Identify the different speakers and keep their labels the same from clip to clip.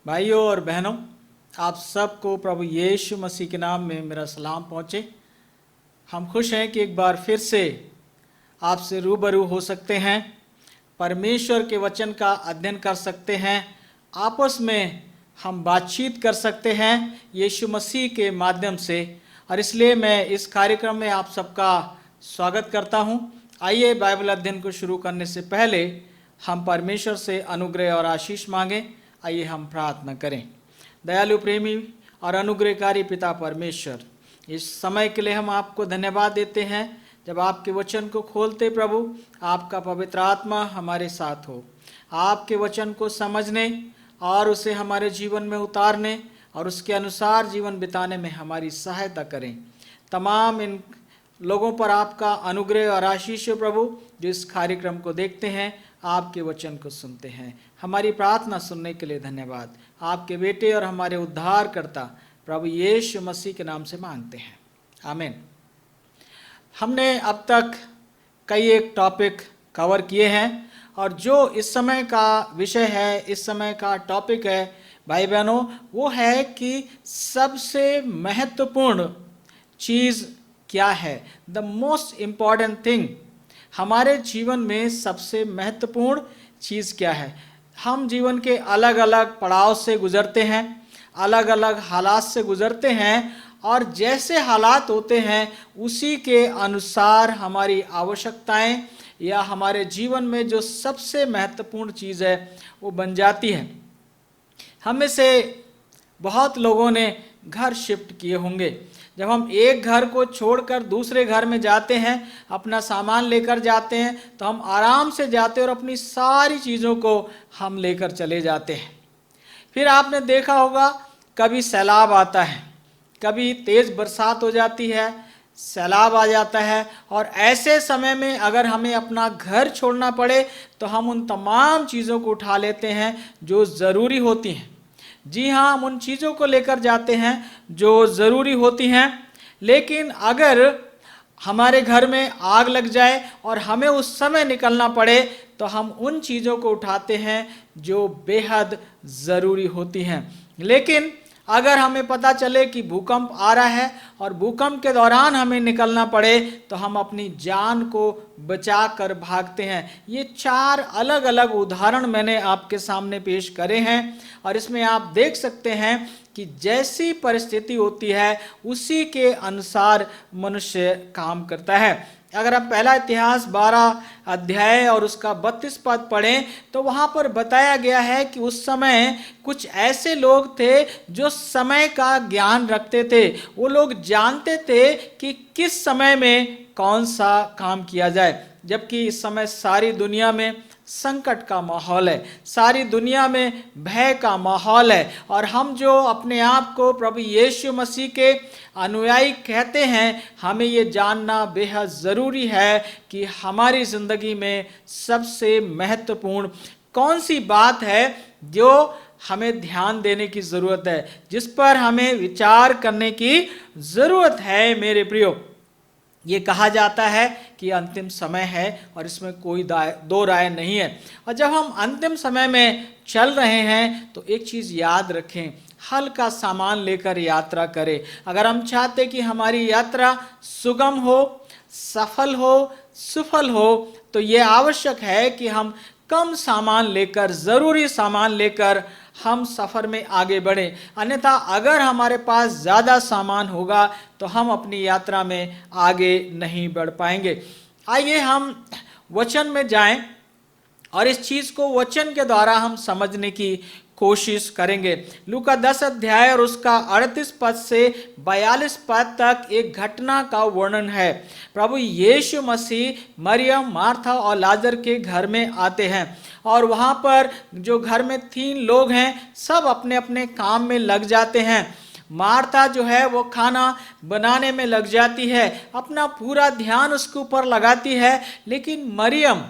Speaker 1: भाइयों और बहनों, आप सबको प्रभु यीशु मसीह के नाम में मेरा सलाम पहुँचे। हम खुश हैं कि एक बार फिर से आपसे रूबरू हो सकते हैं, परमेश्वर के वचन का अध्ययन कर सकते हैं, आपस में हम बातचीत कर सकते हैं यीशु मसीह के माध्यम से। और इसलिए मैं इस कार्यक्रम में आप सबका स्वागत करता हूं। आइए बाइबल अध्ययन को शुरू करने से पहले हम परमेश्वर से अनुग्रह और आशीष मांगें। आइए हम प्रार्थना करें। दयालु, प्रेमी और अनुग्रहकारी पिता परमेश्वर, इस समय के लिए हम आपको धन्यवाद देते हैं। जब आपके वचन को खोलते प्रभु, आपका पवित्र आत्मा हमारे साथ हो, आपके वचन को समझने और उसे हमारे जीवन में उतारने और उसके अनुसार जीवन बिताने में हमारी सहायता करें। तमाम इन लोगों पर आपका अनुग्रह और आशीष हो प्रभु, जो इस कार्यक्रम को देखते हैं, आपके वचन को सुनते हैं। हमारी प्रार्थना सुनने के लिए धन्यवाद। आपके बेटे और हमारे उद्धारकर्ता प्रभु यीशु मसीह के नाम से मांगते हैं, आमीन। हमने अब तक कई एक टॉपिक कवर किए हैं और जो इस समय का विषय है, इस समय का टॉपिक है भाई बहनों, वो है कि सबसे महत्वपूर्ण चीज़ क्या है। द मोस्ट इम्पॉर्टेंट थिंग, हमारे जीवन में सबसे महत्वपूर्ण चीज़ क्या है। हम जीवन के अलग अलग पड़ाव से गुजरते हैं, अलग अलग हालात से गुजरते हैं, और जैसे हालात होते हैं उसी के अनुसार हमारी आवश्यकताएं या हमारे जीवन में जो सबसे महत्वपूर्ण चीज़ है वो बन जाती है। हम में से बहुत लोगों ने घर शिफ्ट किए होंगे। जब हम एक घर को छोड़कर दूसरे घर में जाते हैं, अपना सामान लेकर जाते हैं, तो हम आराम से जाते हैं और अपनी सारी चीज़ों को हम लेकर चले जाते हैं। फिर आपने देखा होगा, कभी सैलाब आता है, कभी तेज़ बरसात हो जाती है, सैलाब आ जाता है, और ऐसे समय में अगर हमें अपना घर छोड़ना पड़े तो हम उन तमाम चीज़ों को उठा लेते हैं जो ज़रूरी होती हैं। जी हाँ, हम उन चीज़ों को लेकर जाते हैं जो ज़रूरी होती हैं। लेकिन अगर हमारे घर में आग लग जाए और हमें उस समय निकलना पड़े तो हम उन चीज़ों को उठाते हैं जो बेहद ज़रूरी होती हैं। लेकिन अगर हमें पता चले कि भूकंप आ रहा है और भूकंप के दौरान हमें निकलना पड़े तो हम अपनी जान को बचा कर भागते हैं। ये 4 अलग अलग उदाहरण मैंने आपके सामने पेश करे हैं, और इसमें आप देख सकते हैं कि जैसी परिस्थिति होती है उसी के अनुसार मनुष्य काम करता है। अगर आप पहला इतिहास 12 अध्याय और उसका 32 पद पढ़ें तो वहाँ पर बताया गया है कि उस समय कुछ ऐसे लोग थे जो समय का ज्ञान रखते थे। वो लोग जानते थे कि किस समय में कौन सा काम किया जाए। जबकि इस समय सारी दुनिया में संकट का माहौल है, सारी दुनिया में भय का माहौल है, और हम जो अपने आप को प्रभु यीशु मसीह के अनुयायी कहते हैं, हमें ये जानना बेहद ज़रूरी है कि हमारी ज़िंदगी में सबसे महत्वपूर्ण कौन सी बात है जो हमें ध्यान देने की ज़रूरत है, जिस पर हमें विचार करने की ज़रूरत है। मेरे प्रियो, ये कहा जाता है कि अंतिम समय है और इसमें कोई दो राय नहीं है। और जब हम अंतिम समय में चल रहे हैं तो एक चीज़ याद रखें, हल्का सामान लेकर यात्रा करें। अगर हम चाहते कि हमारी यात्रा सुगम हो, सफल हो, सुफल हो, तो ये आवश्यक है कि हम कम सामान लेकर, ज़रूरी सामान लेकर हम सफ़र में आगे बढ़ें। अन्यथा अगर हमारे पास ज़्यादा सामान होगा तो हम अपनी यात्रा में आगे नहीं बढ़ पाएंगे। आइए हम वचन में जाएं और इस चीज़ को वचन के द्वारा हम समझने की कोशिश करेंगे। लूका 10 अध्याय और उसका 38 पद से 42 पद तक एक घटना का वर्णन है। प्रभु यीशु मसीह मरियम, मार्था और लाजर के घर में आते हैं, और वहाँ पर जो घर में 3 लोग हैं सब अपने अपने काम में लग जाते हैं। मार्था जो है वो खाना बनाने में लग जाती है, अपना पूरा ध्यान उसके ऊपर लगाती है। लेकिन मरियम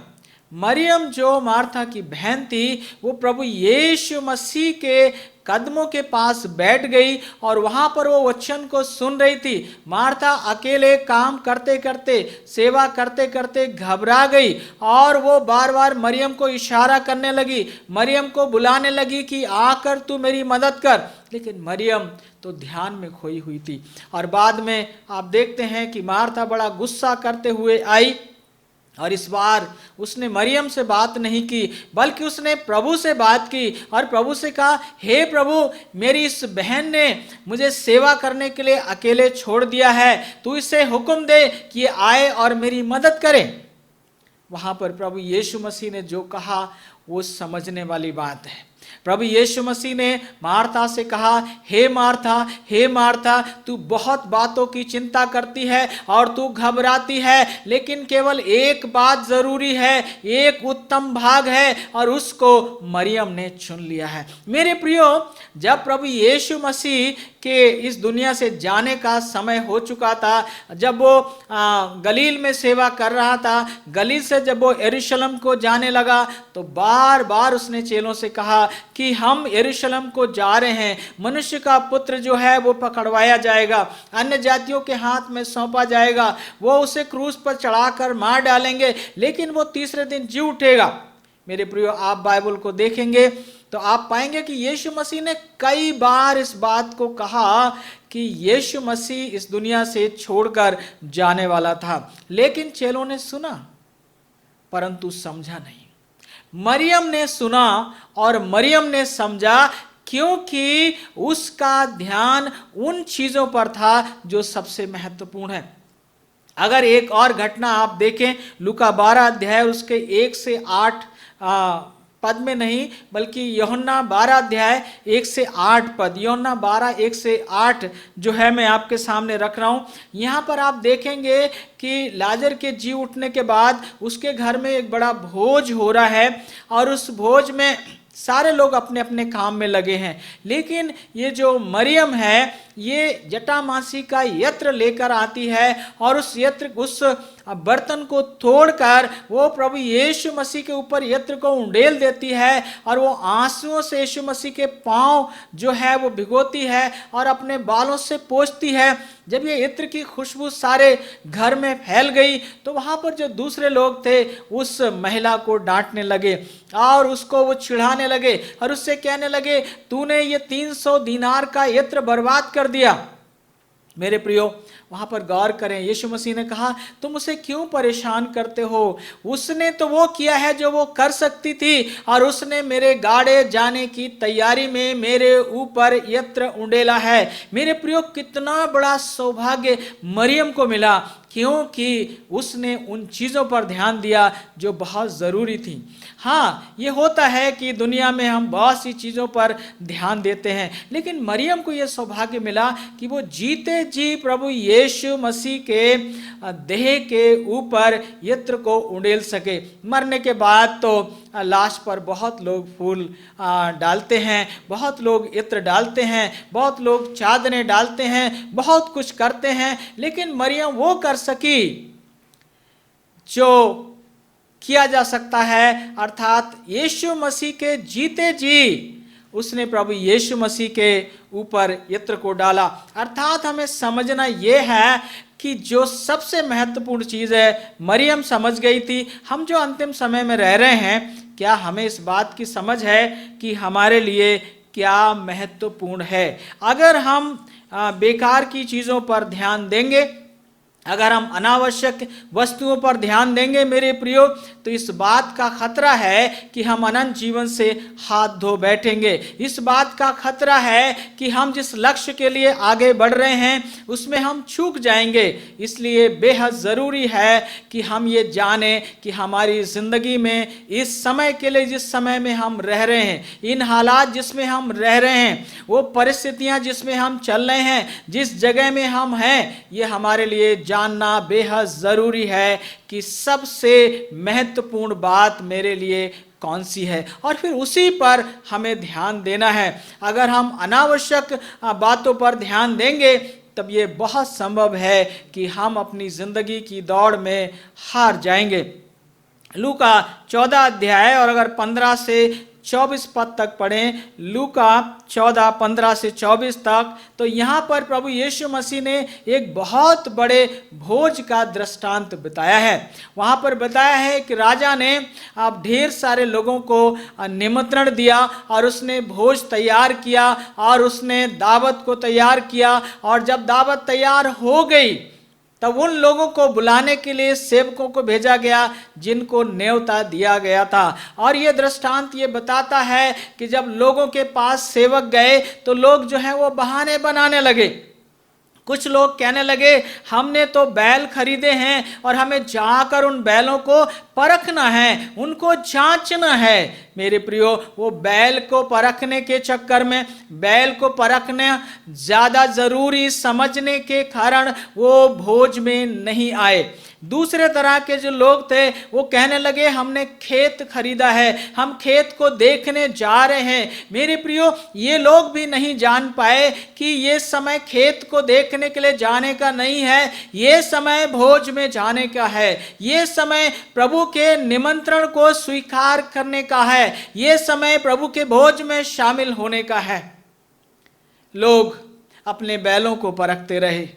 Speaker 1: मरियम जो मार्था की बहन थी, वो प्रभु यीशु मसीह के कदमों के पास बैठ गई और वहां पर वो वचन को सुन रही थी। मार्था अकेले काम करते करते, सेवा करते करते घबरा गई और वो बार बार मरियम को इशारा करने लगी, मरियम को बुलाने लगी कि आकर तू मेरी मदद कर। लेकिन मरियम तो ध्यान में खोई हुई थी। और बाद में आप देखते हैं कि मार्था बड़ा गुस्सा करते हुए आई और इस बार उसने मरियम से बात नहीं की, बल्कि उसने प्रभु से बात की और प्रभु से कहा, हे प्रभु, मेरी इस बहन ने मुझे सेवा करने के लिए अकेले छोड़ दिया है, तू इसे हुक्म दे कि आए और मेरी मदद करे। वहां पर प्रभु यीशु मसीह ने जो कहा वो समझने वाली बात है। प्रभु यीशु मसीह ने मार्था से कहा, हे मार्था, हे मार्था, तू बहुत बातों की चिंता करती है और तू घबराती है, लेकिन केवल एक बात जरूरी है, एक उत्तम भाग है और उसको मरियम ने चुन लिया है। मेरे प्रियो, जब प्रभु यीशु मसीह के इस दुनिया से जाने का समय हो चुका था, जब वो गलील में सेवा कर रहा था, गलील से जब वो यरूशलेम को जाने लगा, तो बार बार उसने चेलों से कहा कि हम यरूशलेम को जा रहे हैं, मनुष्य का पुत्र जो है वो पकड़वाया जाएगा, अन्य जातियों के हाथ में सौंपा जाएगा, वो उसे क्रूस पर चढ़ाकर मार डालेंगे, लेकिन वो तीसरे दिन जी उठेगा। मेरे प्रियो, आप बाइबल को देखेंगे तो आप पाएंगे कि यीशु मसीह ने कई बार इस बात को कहा कि यीशु मसीह इस दुनिया से छोड़कर जाने वाला था, लेकिन चेलों ने सुना परंतु समझा नहीं। मरियम ने सुना और मरियम ने समझा, क्योंकि उसका ध्यान उन चीजों पर था जो सबसे महत्वपूर्ण है। अगर एक और घटना आप देखें, लूका 12 अध्याय उसके 1 से 8 पद में नहीं, बल्कि यूहन्ना 12 अध्याय 1 से 8 पद, यूहन्ना 12 1 से 8 जो है मैं आपके सामने रख रहा हूं। यहां पर आप देखेंगे कि लाजर के जी उठने के बाद उसके घर में एक बड़ा भोज हो रहा है और उस भोज में सारे लोग अपने अपने काम में लगे हैं, लेकिन ये जो मरियम है ये जटामासी का यत्र लेकर आती है और उस बर्तन को तोड़कर वो प्रभु यीशु मसीह के ऊपर यत्र को उंडेल देती है और वो आंसुओं से यीशु मसीह के पांव जो है वो भिगोती है और अपने बालों से पोंछती है। जब ये इत्र की खुशबू सारे घर में फैल गई तो वहां पर जो दूसरे लोग थे उस महिला को डांटने लगे और उसको वो चिढ़ाने लगे और उससे कहने लगे, तूने ये 300 दीनार का यत्र बर्बाद कर दिया। मेरे प्रियो, वहां पर गौर करें, यीशु मसीह ने कहा, तुम उसे क्यों परेशान करते हो? उसने तो वो किया है जो वो कर सकती थी और उसने मेरे गाड़े जाने की तैयारी में मेरे ऊपर यत्र उंडेला है। मेरे प्रियो, कितना बड़ा सौभाग्य मरियम को मिला, क्योंकि उसने उन चीज़ों पर ध्यान दिया जो बहुत ज़रूरी थी। हाँ, ये होता है कि दुनिया में हम बहुत सी चीज़ों पर ध्यान देते हैं, लेकिन मरियम को यह सौभाग्य मिला कि वो जीते जी प्रभु यीशु मसीह के देह के ऊपर यत्र को उंडेल सके। मरने के बाद तो लाश पर बहुत लोग फूल डालते हैं, बहुत लोग इत्र डालते हैं, बहुत लोग चादरें डालते हैं, बहुत कुछ करते हैं, लेकिन मरियम वो कर सकी जो किया जा सकता है, अर्थात यीशु मसीह के जीते जी उसने प्रभु यीशु मसीह के ऊपर यत्र को डाला। अर्थात हमें समझना यह है कि जो सबसे महत्वपूर्ण चीज़ है मरियम समझ गई थी। हम जो अंतिम समय में रह रहे हैं, क्या हमें इस बात की समझ है कि हमारे लिए क्या महत्वपूर्ण है? अगर हम बेकार की चीज़ों पर ध्यान देंगे, अगर हम अनावश्यक वस्तुओं पर ध्यान देंगे मेरे प्रियो, तो इस बात का खतरा है कि हम अनंत जीवन से हाथ धो बैठेंगे। इस बात का खतरा है कि हम जिस लक्ष्य के लिए आगे बढ़ रहे हैं उसमें हम चूक जाएंगे। इसलिए बेहद ज़रूरी है कि हम ये जानें कि हमारी ज़िंदगी में इस समय के लिए, जिस समय में हम रह रहे हैं, इन हालात जिसमें हम रह रहे हैं, वो परिस्थितियाँ जिसमें हम चल रहे हैं, जिस जगह में हम हैं, ये हमारे लिए जानना बेहद ज़रूरी है कि सबसे महत्वपूर्ण बात मेरे लिए कौन सी है और फिर उसी पर हमें ध्यान देना है। अगर हम अनावश्यक बातों पर ध्यान देंगे तब ये बहुत संभव है कि हम अपनी ज़िंदगी की दौड़ में हार जाएंगे। लूका 14 अध्याय और अगर 15 से 24 पद तक पढ़ें, लूका 14 15 से 24 तक, तो यहाँ पर प्रभु यीशु मसीह ने एक बहुत बड़े भोज का दृष्टांत बताया है। वहाँ पर बताया है कि राजा ने आप ढेर सारे लोगों को निमंत्रण दिया और उसने भोज तैयार किया और उसने दावत को तैयार किया, और जब दावत तैयार हो गई तब उन लोगों को बुलाने के लिए सेवकों को भेजा गया जिनको न्योता दिया गया था। और ये दृष्टांत ये बताता है कि जब लोगों के पास सेवक गए तो लोग जो है वो बहाने बनाने लगे। कुछ लोग कहने लगे हमने तो बैल खरीदे हैं और हमें जाकर उन बैलों को परखना है, उनको जांचना है। मेरे प्रियो, वो बैल को परखने के चक्कर में, बैल को परखने ज़्यादा ज़रूरी समझने के कारण वो भोज में नहीं आए। दूसरे तरह के जो लोग थे वो कहने लगे हमने खेत खरीदा है, हम खेत को देखने जा रहे हैं। मेरे प्रियो, ये लोग भी नहीं जान पाए कि ये समय खेत को देखने के लिए जाने का नहीं है, ये समय भोज में जाने का है, ये समय प्रभु के निमंत्रण को स्वीकार करने का है, ये समय प्रभु के भोज में शामिल होने का है। लोग अपने बैलों को परखते रहे,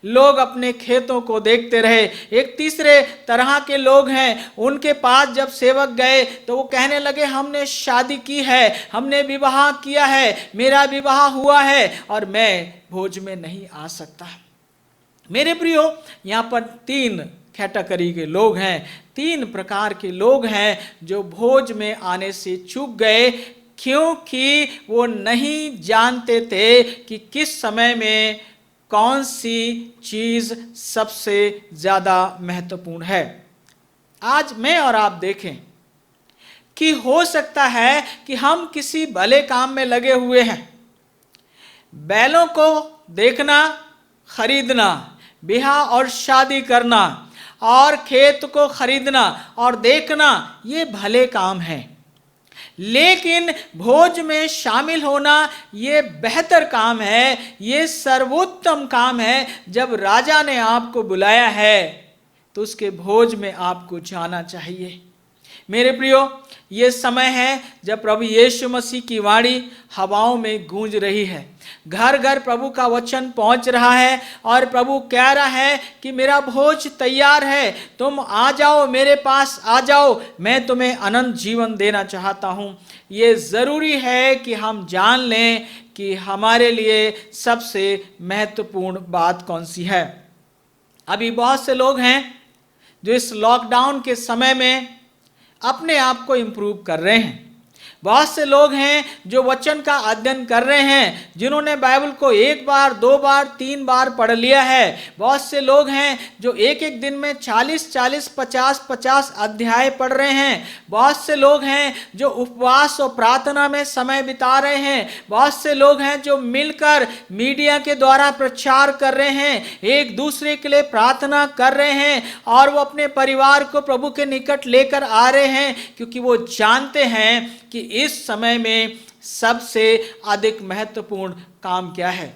Speaker 1: लोग अपने खेतों को देखते रहे। एक तीसरे तरह के लोग हैं, उनके पास जब सेवक गए तो वो कहने लगे हमने शादी की है, हमने विवाह किया है, मेरा विवाह हुआ है और मैं भोज में नहीं आ सकता। मेरे प्रियो, यहाँ पर 3 कैटेगरी के लोग हैं, 3 प्रकार के लोग हैं जो भोज में आने से चूक गए, क्योंकि वो नहीं जानते थे कि किस समय में कौन सी चीज सबसे ज्यादा महत्वपूर्ण है। आज मैं और आप देखें कि हो सकता है कि हम किसी भले काम में लगे हुए हैं, बैलों को देखना, खरीदना, ब्याह और शादी करना और खेत को खरीदना और देखना, ये भले काम हैं। लेकिन भोज में शामिल होना ये बेहतर काम है, ये सर्वोत्तम काम है। जब राजा ने आपको बुलाया है तो उसके भोज में आपको जाना चाहिए। मेरे प्रियो, ये समय है जब प्रभु यीशु मसीह की वाणी हवाओं में गूंज रही है, घर घर प्रभु का वचन पहुंच रहा है और प्रभु कह रहा है कि मेरा भोज तैयार है, तुम आ जाओ, मेरे पास आ जाओ, मैं तुम्हें अनंत जीवन देना चाहता हूं। ये ज़रूरी है कि हम जान लें कि हमारे लिए सबसे महत्वपूर्ण बात कौन सी है। अभी बहुत से लोग हैं जो इस लॉकडाउन के समय में अपने आप को इम्प्रूव कर रहे हैं। बहुत से लोग हैं जो वचन का अध्ययन कर रहे हैं, जिन्होंने बाइबल को 1 बार 2 बार 3 बार पढ़ लिया है। बहुत से लोग हैं जो एक एक दिन में 40-40 50-50 अध्याय पढ़ रहे हैं। बहुत से लोग हैं जो उपवास और प्रार्थना में समय बिता रहे हैं। बहुत से लोग हैं जो मिलकर मीडिया के द्वारा प्रचार कर रहे हैं, एक दूसरे के लिए प्रार्थना कर रहे हैं और वो अपने परिवार को प्रभु के निकट लेकर आ रहे हैं, क्योंकि वो जानते हैं कि इस समय में सबसे अधिक महत्वपूर्ण काम क्या है।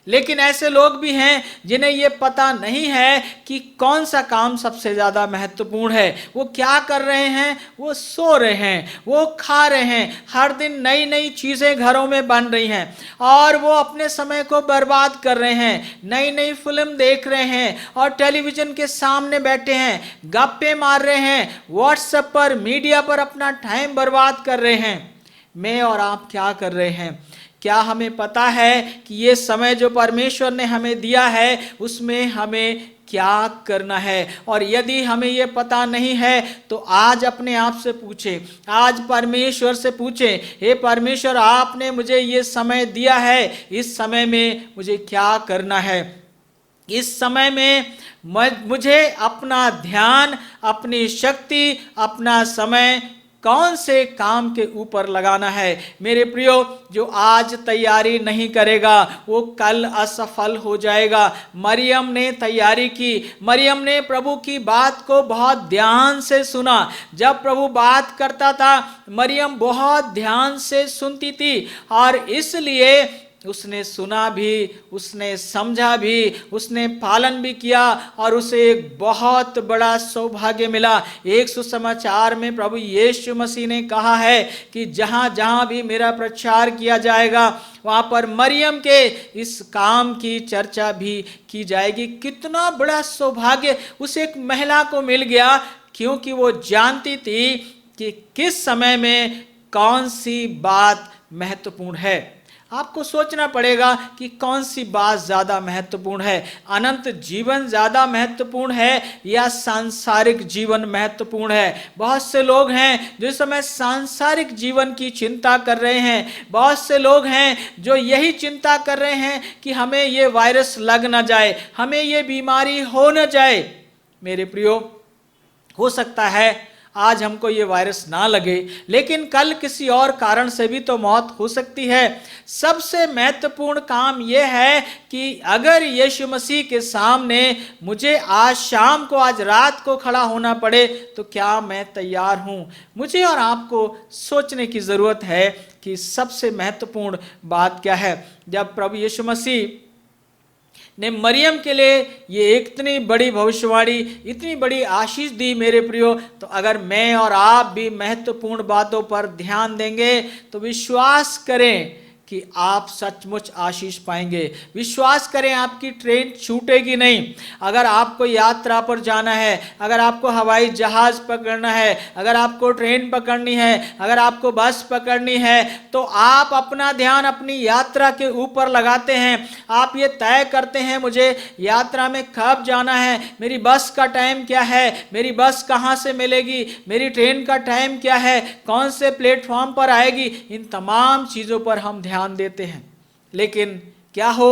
Speaker 1: लेकिन ऐसे लोग भी हैं जिन्हें यह पता नहीं है कि कौन सा काम सबसे ज़्यादा महत्वपूर्ण है। वो क्या कर रहे हैं? वो सो रहे हैं, वो खा रहे हैं, हर दिन नई नई चीज़ें घरों में बन रही हैं और वो अपने समय को बर्बाद कर रहे हैं, नई नई फिल्म देख रहे हैं और टेलीविज़न के सामने बैठे हैं, गप्पे मार रहे हैं, व्हाट्सएप पर, मीडिया पर अपना टाइम बर्बाद कर रहे हैं। मैं और आप क्या कर रहे हैं? क्या हमें पता है कि ये समय जो परमेश्वर ने हमें दिया है उसमें हमें क्या करना है? और यदि हमें ये पता नहीं है तो आज अपने आप से पूछें, आज परमेश्वर से पूछें, हे परमेश्वर, आपने मुझे ये समय दिया है, इस समय में मुझे क्या करना है? इस समय में मुझे अपना ध्यान, अपनी शक्ति, अपना समय कौन से काम के ऊपर लगाना है? मेरे प्रियो, जो आज तैयारी नहीं करेगा वो कल असफल हो जाएगा। मरियम ने तैयारी की, मरियम ने प्रभु की बात को बहुत ध्यान से सुना। जब प्रभु बात करता था मरियम बहुत ध्यान से सुनती थी और इसलिए उसने सुना भी, उसने समझा भी, उसने पालन भी किया और उसे एक बहुत बड़ा सौभाग्य मिला। एक सुसमाचार में प्रभु यीशु मसीह ने कहा है कि जहां जहां भी मेरा प्रचार किया जाएगा वहां पर मरियम के इस काम की चर्चा भी की जाएगी। कितना बड़ा सौभाग्य उस एक महिला को मिल गया, क्योंकि वो जानती थी कि किस समय में कौन सी बात महत्वपूर्ण है। आपको सोचना पड़ेगा कि कौन सी बात ज्यादा महत्वपूर्ण है, अनंत जीवन ज्यादा महत्वपूर्ण है या सांसारिक जीवन महत्वपूर्ण है। बहुत से लोग हैं जो इस समय सांसारिक जीवन की चिंता कर रहे हैं। बहुत से लोग हैं जो यही चिंता कर रहे हैं कि हमें ये वायरस लग ना जाए, हमें ये बीमारी हो ना जाए। मेरे प्रियो, हो सकता है आज हमको ये वायरस ना लगे, लेकिन कल किसी और कारण से भी तो मौत हो सकती है। सबसे महत्वपूर्ण काम यह है कि अगर यीशु मसीह के सामने मुझे आज शाम को, आज रात को खड़ा होना पड़े तो क्या मैं तैयार हूं। मुझे और आपको सोचने की जरूरत है कि सबसे महत्वपूर्ण बात क्या है। जब प्रभु यीशु मसीह ने मरियम के लिए ये इतनी बड़ी भविष्यवाणी, इतनी बड़ी आशीष दी, मेरे प्रियो, तो अगर मैं और आप भी महत्वपूर्ण बातों पर ध्यान देंगे तो विश्वास करें कि आप सचमुच आशीष पाएंगे। विश्वास करें, आपकी ट्रेन छूटेगी नहीं। अगर आपको यात्रा पर जाना है, अगर आपको हवाई जहाज पकड़ना है, अगर आपको ट्रेन पकड़नी है, अगर आपको बस पकड़नी है, तो आप अपना ध्यान अपनी यात्रा के ऊपर लगाते हैं। आप ये तय करते हैं मुझे यात्रा में कब जाना है, मेरी बस का टाइम क्या है, मेरी बस कहाँ से मिलेगी, मेरी ट्रेन का टाइम क्या है, कौन से प्लेटफॉर्म पर आएगी। इन तमाम चीज़ों पर हम ध्यान देते हैं। लेकिन क्या हो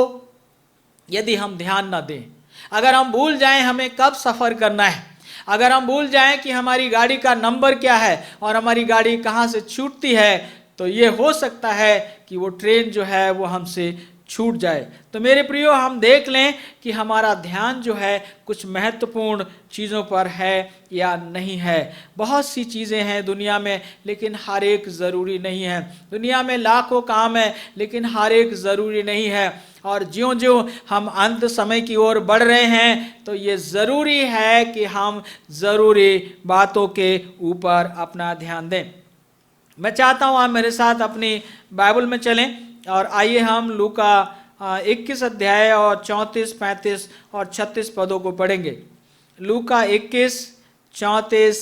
Speaker 1: यदि हम ध्यान ना दें, अगर हम भूल जाएं हमें कब सफर करना है, अगर हम भूल जाएं कि हमारी गाड़ी का नंबर क्या है और हमारी गाड़ी कहां से छूटती है, तो ये हो सकता है कि वो ट्रेन जो है वो हमसे छूट जाए। तो मेरे प्रियो, हम देख लें कि हमारा ध्यान जो है कुछ महत्वपूर्ण चीज़ों पर है या नहीं है। बहुत सी चीज़ें हैं दुनिया में, लेकिन हर एक ज़रूरी नहीं है। दुनिया में लाखों काम है, लेकिन हर एक ज़रूरी नहीं है। और ज्यों ज्यों हम अंत समय की ओर बढ़ रहे हैं, तो ये ज़रूरी है कि हम ज़रूरी बातों के ऊपर अपना ध्यान दें। मैं चाहता हूँ आप मेरे साथ अपनी बाइबल में चलें और आइए हम लूका 21 अध्याय और 34, 35 और 36 पदों को पढ़ेंगे। लूका 21, 34,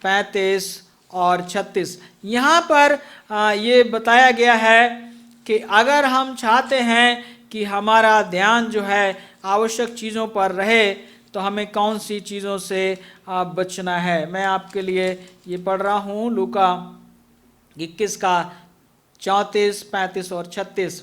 Speaker 1: 35 और 36। यहाँ पर ये बताया गया है कि अगर हम चाहते हैं कि हमारा ध्यान जो है आवश्यक चीज़ों पर रहे, तो हमें कौन सी चीज़ों से बचना है। मैं आपके लिए ये पढ़ रहा हूँ लूका 21 का 34, 35 और 36।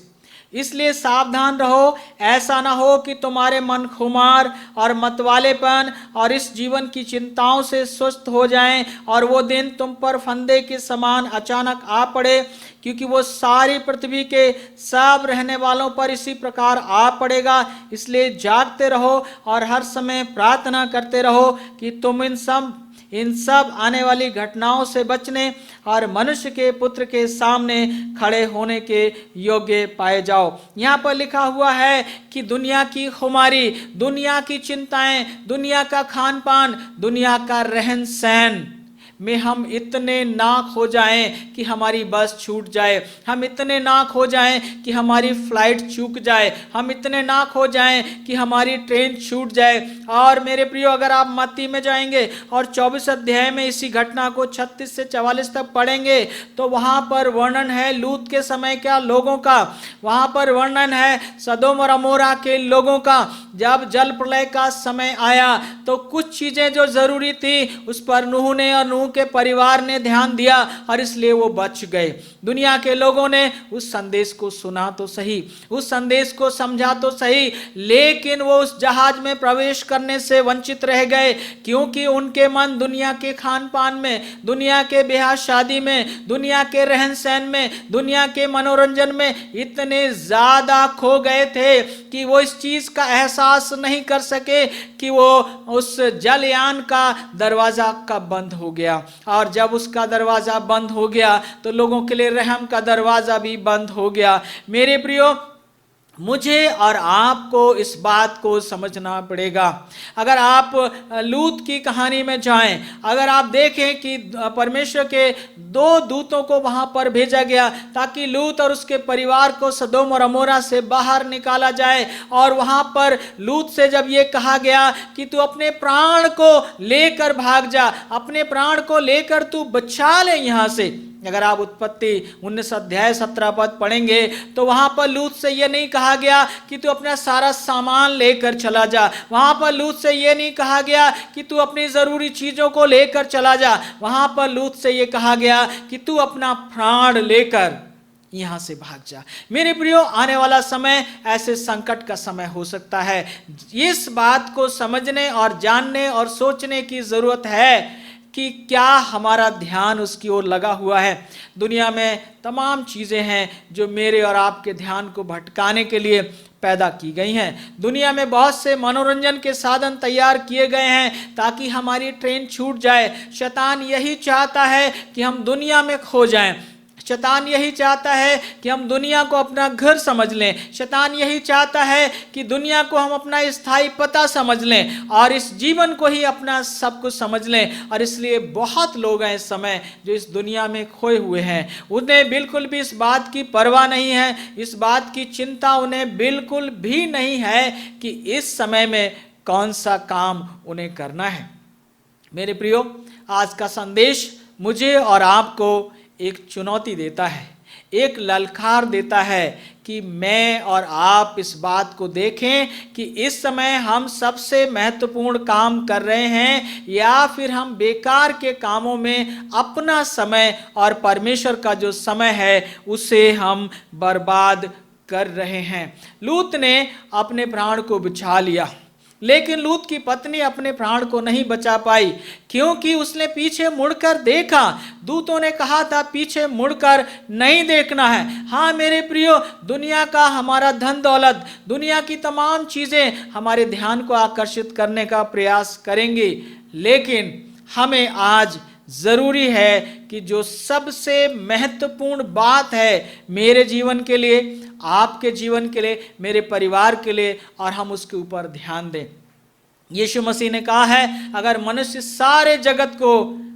Speaker 1: इसलिए सावधान रहो, ऐसा ना हो कि तुम्हारे मन खुमार और मतवालेपन और इस जीवन की चिंताओं से सुस्त हो जाएं और वो दिन तुम पर फंदे के समान अचानक आ पड़े, क्योंकि वो सारी पृथ्वी के सब रहने वालों पर इसी प्रकार आ पड़ेगा। इसलिए जागते रहो और हर समय प्रार्थना करते रहो कि तुम इन सब आने वाली घटनाओं से बचने और मनुष्य के पुत्र के सामने खड़े होने के योग्य पाए जाओ। यहाँ पर लिखा हुआ है कि दुनिया की खुमारी, दुनिया की चिंताएं, दुनिया का खान पान, दुनिया का रहन सहन में हम इतने नाक हो जाएं कि हमारी बस छूट जाए, हम इतने नाक हो जाएं कि हमारी फ्लाइट चूक जाए, हम इतने नाक हो जाएं कि हमारी ट्रेन छूट जाए। और मेरे प्रियो, अगर आप मत्ती में जाएंगे और 24 अध्याय में इसी घटना को 36 से 44 तक पढ़ेंगे, तो वहाँ पर वर्णन है लूत के समय का लोगों का, वहाँ पर वर्णन है सदोम और अमोरा के लोगों का। जब जल प्रलय का समय आया तो कुछ चीज़ें जो ज़रूरी थी उस पर नूह ने और नूह के परिवार ने ध्यान दिया और इसलिए वो बच गए। दुनिया के लोगों ने उस संदेश को सुना तो सही, उस संदेश को समझा तो सही, लेकिन वो उस जहाज में प्रवेश करने से वंचित रह गए, क्योंकि उनके मन दुनिया के खान पान में, दुनिया के ब्याह शादी में, दुनिया के रहन सहन में, दुनिया के मनोरंजन में इतने ज्यादा खो गए थे कि वो इस चीज का एहसास नहीं कर सके कि वो उस जलयान का दरवाजा कब बंद हो गया। और जब उसका दरवाजा बंद हो गया तो लोगों के लिए रहम का दरवाजा भी बंद हो गया। मेरे प्रियो, मुझे और आपको इस बात को समझना पड़ेगा। अगर आप लूत की कहानी में जाएं, अगर आप देखें कि परमेश्वर के दो दूतों को वहां पर भेजा गया ताकि लूत और उसके परिवार को सदोम और अमोरा से बाहर निकाला जाए, और वहां पर लूत से जब ये कहा गया कि तू अपने प्राण को लेकर भाग जा, अपने प्राण को लेकर तू बचा ले यहां से। अगर आप उत्पत्ति 19 अध्याय 17 पद पढ़ेंगे तो वहां पर लूत से यह नहीं कहा गया कि तू अपना सारा सामान लेकर चला जा। वहां पर लूत से यह नहीं कहा गया कि तू अपनी जरूरी चीजों को लेकर चला जा। वहां पर लूत से यह कहा गया कि तू अपना प्राण लेकर यहां से भाग जा। मेरे प्रियो, आने वाला समय ऐसे संकट का समय हो सकता है। इस बात को समझने और जानने और सोचने की जरूरत है कि क्या हमारा ध्यान उसकी ओर लगा हुआ है। दुनिया में तमाम चीज़ें हैं जो मेरे और आपके ध्यान को भटकाने के लिए पैदा की गई हैं। दुनिया में बहुत से मनोरंजन के साधन तैयार किए गए हैं ताकि हमारी ट्रेन छूट जाए। शैतान यही चाहता है कि हम दुनिया में खो जाएं। शैतान यही चाहता है कि हम दुनिया को अपना घर समझ लें। शैतान यही चाहता है कि दुनिया को हम अपना स्थायी पता समझ लें और इस जीवन को ही अपना सब कुछ समझ लें। और इसलिए बहुत लोग हैं इस समय जो इस दुनिया में खोए हुए हैं। उन्हें बिल्कुल भी इस बात की परवाह नहीं है, इस बात की चिंता उन्हें बिल्कुल भी नहीं है कि इस समय में कौन सा काम उन्हें करना है। मेरे प्रियो, आज का संदेश मुझे और आपको एक चुनौती देता है, एक ललकार देता है कि मैं और आप इस बात को देखें कि इस समय हम सबसे महत्वपूर्ण काम कर रहे हैं या फिर हम बेकार के कामों में अपना समय और परमेश्वर का जो समय है उसे हम बर्बाद कर रहे हैं। लूत ने अपने प्राण को बचा लिया, लेकिन लूत की पत्नी अपने प्राण को नहीं बचा पाई क्योंकि उसने पीछे मुड़कर देखा। दूतों ने कहा था पीछे मुड़कर नहीं देखना है। हाँ मेरे प्रियो, दुनिया का हमारा धन दौलत, दुनिया की तमाम चीजें हमारे ध्यान को आकर्षित करने का प्रयास करेंगी, लेकिन हमें आज जरूरी है कि जो सबसे महत्वपूर्ण बात है मेरे जीवन के लिए, आपके जीवन के लिए, मेरे परिवार के लिए, और हम उसके ऊपर ध्यान दें। यीशु मसीह ने कहा है अगर मनुष्य सारे जगत को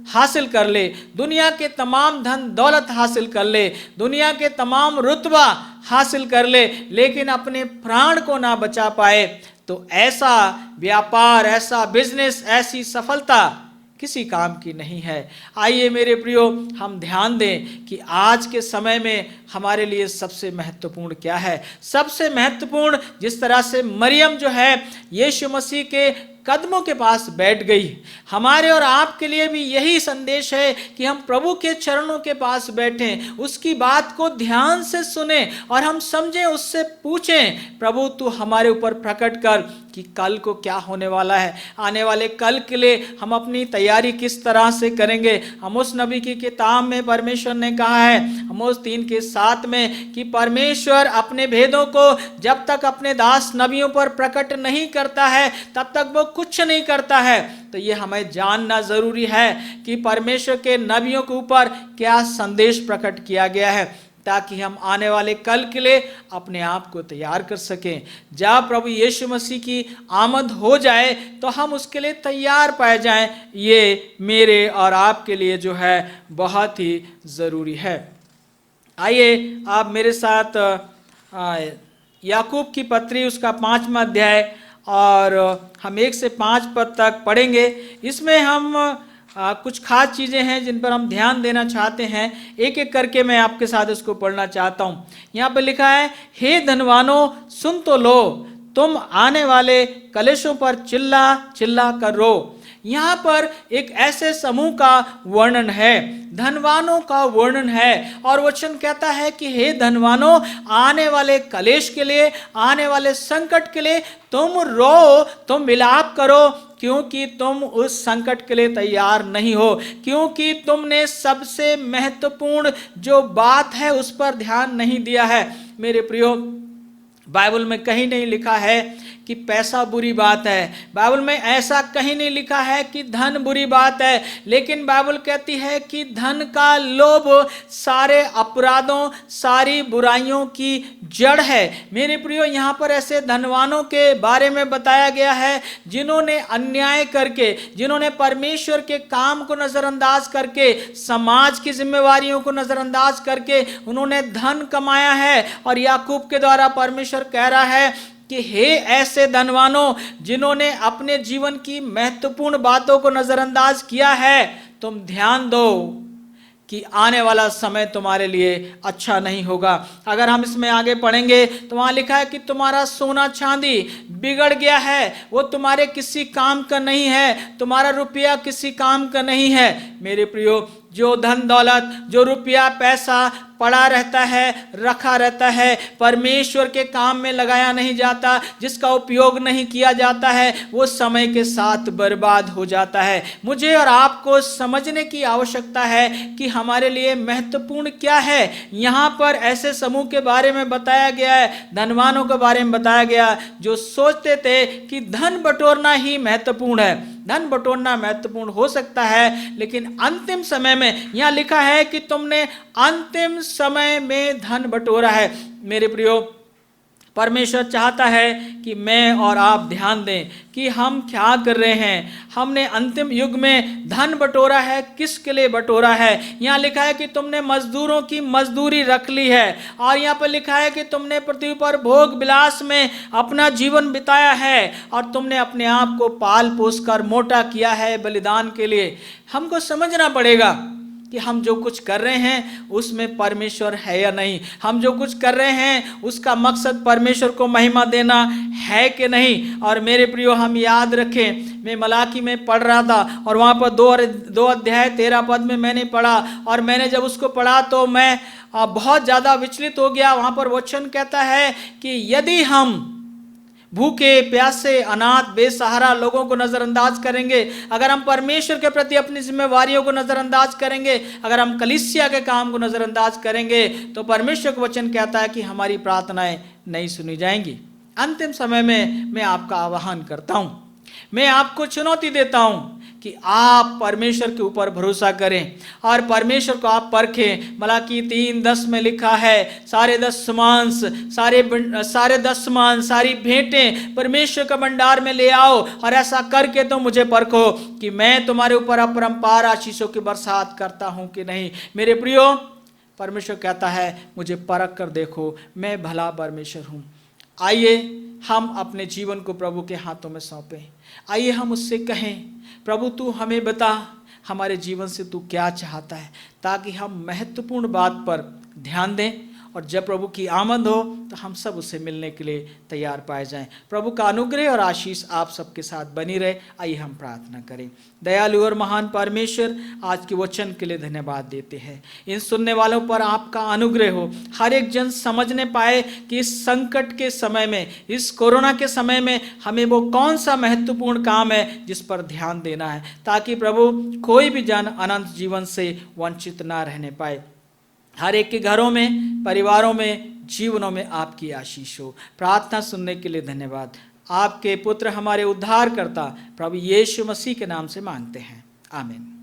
Speaker 1: हासिल कर ले, दुनिया के तमाम धन दौलत हासिल कर ले, दुनिया के तमाम रुतबा हासिल कर ले, लेकिन अपने प्राण को ना बचा पाए, तो ऐसा व्यापार, ऐसा बिजनेस, ऐसी सफलता किसी काम की नहीं है। आइए मेरे प्रियो, हम ध्यान दें कि आज के समय में हमारे लिए सबसे महत्वपूर्ण क्या है। सबसे महत्वपूर्ण, जिस तरह से मरियम जो है यीशु मसीह के कदमों के पास बैठ गई, हमारे और आपके लिए भी यही संदेश है कि हम प्रभु के चरणों के पास बैठें, उसकी बात को ध्यान से सुने और हम समझें, उससे पूछें प्रभु तू हमारे ऊपर प्रकट कर कि कल को क्या होने वाला है, आने वाले कल के लिए हम अपनी तैयारी किस तरह से करेंगे। आमोस नबी की किताब में परमेश्वर ने कहा है, आमोस 3:7 में, कि परमेश्वर अपने भेदों को जब तक अपने दास नबियों पर प्रकट नहीं करता है तब तक वो कुछ नहीं करता है। तो ये हमें जानना जरूरी है कि परमेश्वर के नबियों के ऊपर क्या संदेश प्रकट किया गया है, ताकि हम आने वाले कल के लिए अपने आप को तैयार कर सकें। जब प्रभु यीशु मसीह की आमद हो जाए तो हम उसके लिए तैयार पाए जाएं। ये मेरे और आपके लिए जो है बहुत ही ज़रूरी है। आइए आप मेरे साथ याकूब की पत्री उसका 5वां अध्याय और हम 1 से 5 पद तक पढ़ेंगे। इसमें हम कुछ खास चीज़ें हैं जिन पर हम ध्यान देना चाहते हैं। एक एक करके मैं आपके साथ इसको पढ़ना चाहता हूँ। यहाँ पर लिखा है, हे धनवानों सुन तो लो, तुम आने वाले कलेशों पर चिल्ला चिल्ला कर रो। यहाँ पर एक ऐसे समूह का वर्णन है, धनवानों का वर्णन है, और वचन कहता है कि हे धनवानों, आने वाले कलेश के लिए, आने वाले संकट के लिए तुम रो, तुम विलाप करो, क्योंकि तुम उस संकट के लिए तैयार नहीं हो, क्योंकि तुमने सबसे महत्वपूर्ण जो बात है उस पर ध्यान नहीं दिया है। मेरे प्रियो, बाइबल में कहीं नहीं लिखा है कि पैसा बुरी बात है। बाइबल में ऐसा कहीं नहीं लिखा है कि धन बुरी बात है, लेकिन बाइबल कहती है कि धन का लोभ सारे अपराधों, सारी बुराइयों की जड़ है। मेरे प्रियो, यहाँ पर ऐसे धनवानों के बारे में बताया गया है जिन्होंने अन्याय करके, जिन्होंने परमेश्वर के काम को नजरअंदाज करके, समाज की जिम्मेवारियों को नजरअंदाज करके उन्होंने धन कमाया है। और याकूब के द्वारा परमेश्वर कह रहा है कि हे ऐसे धनवानों जिन्होंने अपने जीवन की महत्वपूर्ण बातों को नजरअंदाज किया है, तुम ध्यान दो कि आने वाला समय तुम्हारे लिए अच्छा नहीं होगा। अगर हम इसमें आगे पढ़ेंगे तो वहां लिखा है कि तुम्हारा सोना चांदी बिगड़ गया है, वो तुम्हारे किसी काम का नहीं है, तुम्हारा रुपया किसी काम का नहीं है। मेरे प्रियो, जो धन दौलत, जो रुपया पैसा पड़ा रहता है, रखा रहता है, परमेश्वर के काम में लगाया नहीं जाता, जिसका उपयोग नहीं किया जाता है, वो समय के साथ बर्बाद हो जाता है। मुझे और आपको समझने की आवश्यकता है कि हमारे लिए महत्वपूर्ण क्या है। यहाँ पर ऐसे समूह के बारे में बताया गया है, धनवानों के बारे में बताया गया जो सोचते थे कि धन बटोरना ही महत्वपूर्ण है। धन बटोरना महत्वपूर्ण हो सकता है, लेकिन अंतिम समय में यहां लिखा है कि तुमने अंतिम समय में धन बटोरा है। मेरे प्रियो, परमेश्वर चाहता है कि मैं और आप ध्यान दें कि हम क्या कर रहे हैं। हमने अंतिम युग में धन बटोरा है, किसके लिए बटोरा है। यहाँ लिखा है कि तुमने मजदूरों की मजदूरी रख ली है, और यहाँ पर लिखा है कि तुमने पृथ्वी पर भोग विलास में अपना जीवन बिताया है, और तुमने अपने आप को पाल पोस कर मोटा किया है बलिदान के लिए। हमको समझना पड़ेगा कि हम जो कुछ कर रहे हैं उसमें परमेश्वर है या नहीं। हम जो कुछ कर रहे हैं उसका मकसद परमेश्वर को महिमा देना है कि नहीं। और मेरे प्रियो, हम याद रखें, मैं मलाकी में पढ़ रहा था और वहाँ पर 2 अध्याय 13 पद में मैंने पढ़ा, और मैंने जब उसको पढ़ा तो मैं बहुत ज़्यादा विचलित हो गया। वहाँ पर वचन कहता है कि यदि हम भूखे प्यासे अनाथ बेसहारा लोगों को नजरअंदाज करेंगे, अगर हम परमेश्वर के प्रति अपनी जिम्मेवारियों को नजरअंदाज करेंगे, अगर हम कलीसिया के काम को नजरअंदाज करेंगे, तो परमेश्वर का वचन कहता है कि हमारी प्रार्थनाएं नहीं सुनी जाएंगी। अंतिम समय में मैं आपका आह्वान करता हूं, मैं आपको चुनौती देता हूं कि आप परमेश्वर के ऊपर भरोसा करें और परमेश्वर को आप परखें। मलाकी 3:10 में लिखा है, सारे दशमांश, सारे दशमांश, सारी भेंटें परमेश्वर का भंडार में ले आओ, और ऐसा करके तो मुझे परखो कि मैं तुम्हारे ऊपर अपरंपार आशीषों की बरसात करता हूं कि नहीं। मेरे प्रियो, परमेश्वर कहता है मुझे परख कर देखो, मैं भला परमेश्वर हूं। आइए हम अपने जीवन को प्रभु के हाथों में सौंपें। आइए हम उससे कहें, प्रभु तू हमें बता हमारे जीवन से तू क्या चाहता है, ताकि हम महत्वपूर्ण बात पर ध्यान दें, और जब प्रभु की आमद हो तो हम सब उससे मिलने के लिए तैयार पाए जाएं। प्रभु का अनुग्रह और आशीष आप सबके साथ बनी रहे। आइए हम प्रार्थना करें। दयालु और महान परमेश्वर, आज के वचन के लिए धन्यवाद देते हैं। इन सुनने वालों पर आपका अनुग्रह हो, हर एक जन समझने पाए कि इस संकट के समय में, इस कोरोना के समय में हमें वो कौन सा महत्वपूर्ण काम है जिस पर ध्यान देना है, ताकि प्रभु कोई भी जन अनंत जीवन से वंचित ना रहने पाए। हर एक के घरों में, परिवारों में, जीवनों में आपकी आशीष हो। प्रार्थना सुनने के लिए धन्यवाद। आपके पुत्र हमारे उद्धारकर्ता प्रभु यीशु मसीह के नाम से मांगते हैं, आमीन।